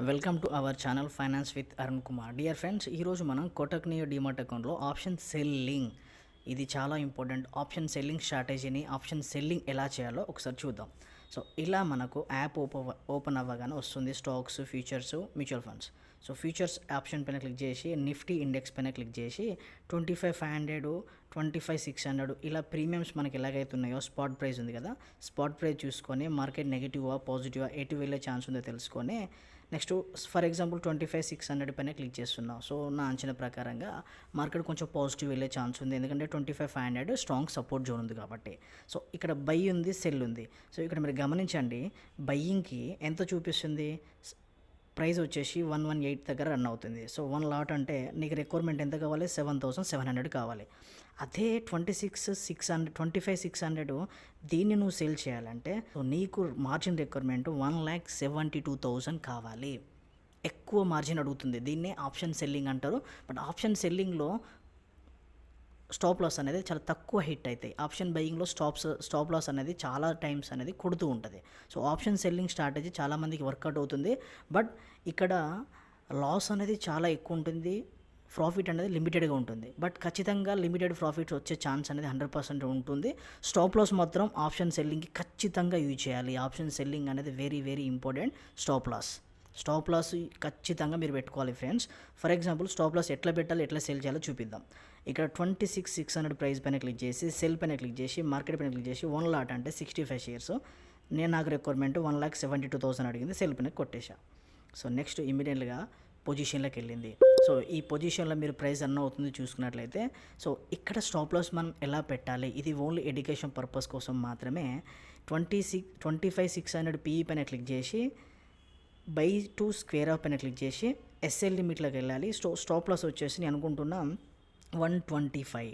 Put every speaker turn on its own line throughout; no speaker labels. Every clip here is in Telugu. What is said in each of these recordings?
Welcome to our channel finance with Arun Kumar. Dear friends, ఈరోజు మనం కోటక్ నియో డిమార్ట్ అకౌంట్లో ఆప్షన్ సెల్లింగ్, ఇది చాలా ఇంపార్టెంట్. ఆప్షన్ సెల్లింగ్ స్ట్రాటజీని, ఆప్షన్ సెల్లింగ్ ఎలా చేయాలో ఒకసారి చూద్దాం. సో ఇలా మనకు యాప్ ఓపెన్ అవ్వగానే వస్తుంది stocks, futures, mutual funds. So futures option పైన క్లిక్ చేసి నిఫ్టీ ఇండెక్స్ పైన క్లిక్ చేసి 25,500, 25,600 ఇలా ప్రీమియమ్స్ మనకి ఎలాగైతున్నాయో స్పాట్ ప్రైస్ ఉంది కదా, స్పాట్ ప్రైస్ చూసుకొని మార్కెట్ నెగిటివా పాజిటివా ఎటు వెళ్ళే ఛాన్స్ ఉందో తెలుసుకొని నెక్స్ట్ ఫర్ ఎగ్జాంపుల్ 25,600 పైన క్లిక్ చేస్తున్నాం. సో నా అంచనా ప్రకారంగా మార్కెట్ కొంచెం పాజిటివ్ వెళ్ళే ఛాన్స్ ఉంది, ఎందుకంటే 25,500 స్ట్రాంగ్ సపోర్ట్ జోన్ ఉంది కాబట్టి. సో ఇక్కడ బై ఉంది, సెల్ ఉంది. సో ఇక్కడ మీరు గమనించండి, బయ్యింగ్కి ఎంత చూపిస్తుంది, ప్రైస్ వచ్చేసి 118 దగ్గర రన్ అవుతుంది. సో 1 లాట్ అంటే నీకు రిక్వైర్మెంట్ ఎంత కావాలి, 7,700 కావాలి. అదే 25,600 దీన్ని నువ్వు సేల్ చేయాలంటే సో నీకు మార్జిన్ రిక్వైర్మెంట్ 1,72,000 కావాలి. ఎక్కువ మార్జిన్ అడుగుతుంది. దీన్నే ఆప్షన్ సెల్లింగ్ అంటారు. బట్ ఆప్షన్ సెల్లింగ్లో స్టాప్ లాస్ అనేది చాలా తక్కువ హిట్ అవుతాయి. ఆప్షన్ బయింగ్లో స్టాప్ లాస్ అనేది చాలా టైమ్స్ అనేది కొడుతూ ఉంటుంది. సో ఆప్షన్ సెల్లింగ్ స్ట్రాటజీ చాలామందికి వర్కౌట్ అవుతుంది. బట్ ఇక్కడ లాస్ అనేది చాలా ఎక్కువ ఉంటుంది, ప్రాఫిట్ అనేది లిమిటెడ్గా ఉంటుంది. బట్ ఖచ్చితంగా లిమిటెడ్ ప్రాఫిట్స్ వచ్చే ఛాన్స్ అనేది 100% ఉంటుంది. స్టాప్ లాస్ మాత్రం ఆప్షన్ సెల్లింగ్కి ఖచ్చితంగా యూజ్ చేయాలి. ఆప్షన్ సెల్లింగ్ అనేది very very important. Stop loss ఖచ్చితంగా మీరు పెట్టుకోవాలి friends. For example stop loss ఎట్లా పెట్టాలి, ఎట్లా సెల్ చేయాలో చూపిద్దాం. ఇక్కడ 26,600 ప్రైస్ పైన క్లిక్ చేసి సెల్ పైన క్లిక్ చేసి మార్కెట్ పైన క్లిక్ చేసి 1 లాట్ అంటే 65 షేర్స్, నాకు రిక్వైర్మెంట్ 1,72,000 అడిగింది, సెల్ పైన కొట్టేశా. సో నెక్స్ట్ ఇమీడియట్గా పొజిషన్లోకి వెళ్ళింది. సో ఈ పొజిషన్లో మీరు ప్రైస్ రన్ అవుతుంది చూసుకున్నట్లయితే, సో ఇక్కడ స్టాప్ లాస్ మనం ఎలా పెట్టాలి, ఇది ఓన్లీ ఎడ్యుకేషన్ పర్పస్ కోసం మాత్రమే. 25,600 PE పైన క్లిక్ చేసి బై టు స్క్వేర్ ఆఫ్ పైన క్లిక్ చేసి ఎస్ఎల్ లిమిట్లోకి వెళ్ళాలి. స్టాప్ లాస్ వచ్చేసి నేను అనుకుంటున్నా 125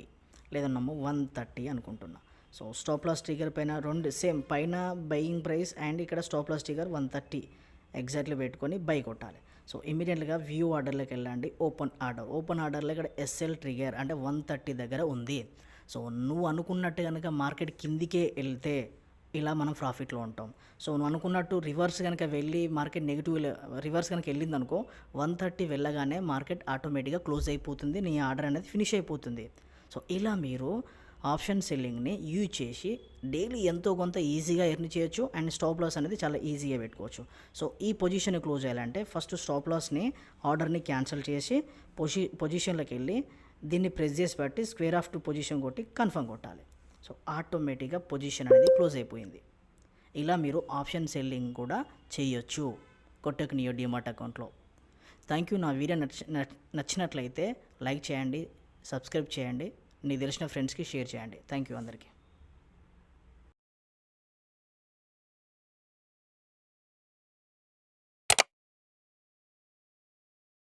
లేదన్నాము 130 అనుకుంటున్నా. సో స్టాప్ లాస్ ట్రిగర్ పైన రెండు సేమ్, పైన బయింగ్ ప్రైస్ అండ్ ఇక్కడ స్టాప్ లాస్ ట్రిగర్ 130 ఎగ్జాక్ట్లీ పెట్టుకొని బై కొట్టాలి. సో ఇమీడియట్గా వ్యూ ఆర్డర్లోకి వెళ్ళండి. ఓపెన్ ఆర్డర్లో ఇక్కడ ఎస్ఎల్ ట్రిగర్ అంటే 130 దగ్గర ఉంది. సో నువ్వు అనుకున్నట్టు కనుక మార్కెట్ కిందికే వెళ్తే ఇలా మనం ప్రాఫిట్లో ఉంటాం. సో నువ్వు అనుకున్నట్టు రివర్స్ కనుక వెళ్ళి మార్కెట్ నెగిటివ్ రివర్స్ కనుక వెళ్ళింది అనుకో, 130 వెళ్ళగానే మార్కెట్ ఆటోమేటిక్గా క్లోజ్ అయిపోతుంది, నీ ఆర్డర్ అనేది ఫినిష్ అయిపోతుంది. సో ఇలా మీరు ఆప్షన్ సెల్లింగ్ని యూజ్ చేసి డైలీ ఎంతో కొంత ఈజీగా ఎర్న్ చేయొచ్చు అండ్ స్టాప్ లాస్ అనేది చాలా ఈజీగా పెట్టుకోవచ్చు. సో ఈ పొజిషన్ క్లోజ్ చేయాలంటే ఫస్ట్ స్టాప్ లాస్ని ఆర్డర్ని క్యాన్సిల్ చేసి పొజిషన్లోకి వెళ్ళి దీన్ని ప్రెస్ చేసి బట్టి స్క్వేర్ ఆఫ్ టు పొజిషన్ కొట్టి కన్ఫర్మ్ కొట్టాలి. సో ఆటోమేటిక్గా పొజిషన్ అనేది క్లోజ్ అయిపోయింది. ఇలా మీరు ఆప్షన్ సెల్లింగ్ కూడా చేయొచ్చు కోటక్ నియో డిమార్ట్ అకౌంట్లో. Thank you. నా వీడియో నచ్చినట్లయితే లైక్ చేయండి, సబ్స్క్రైబ్ చేయండి, నీకు తెలిసిన ఫ్రెండ్స్కి షేర్ చేయండి. థ్యాంక్ యూ అందరికీ.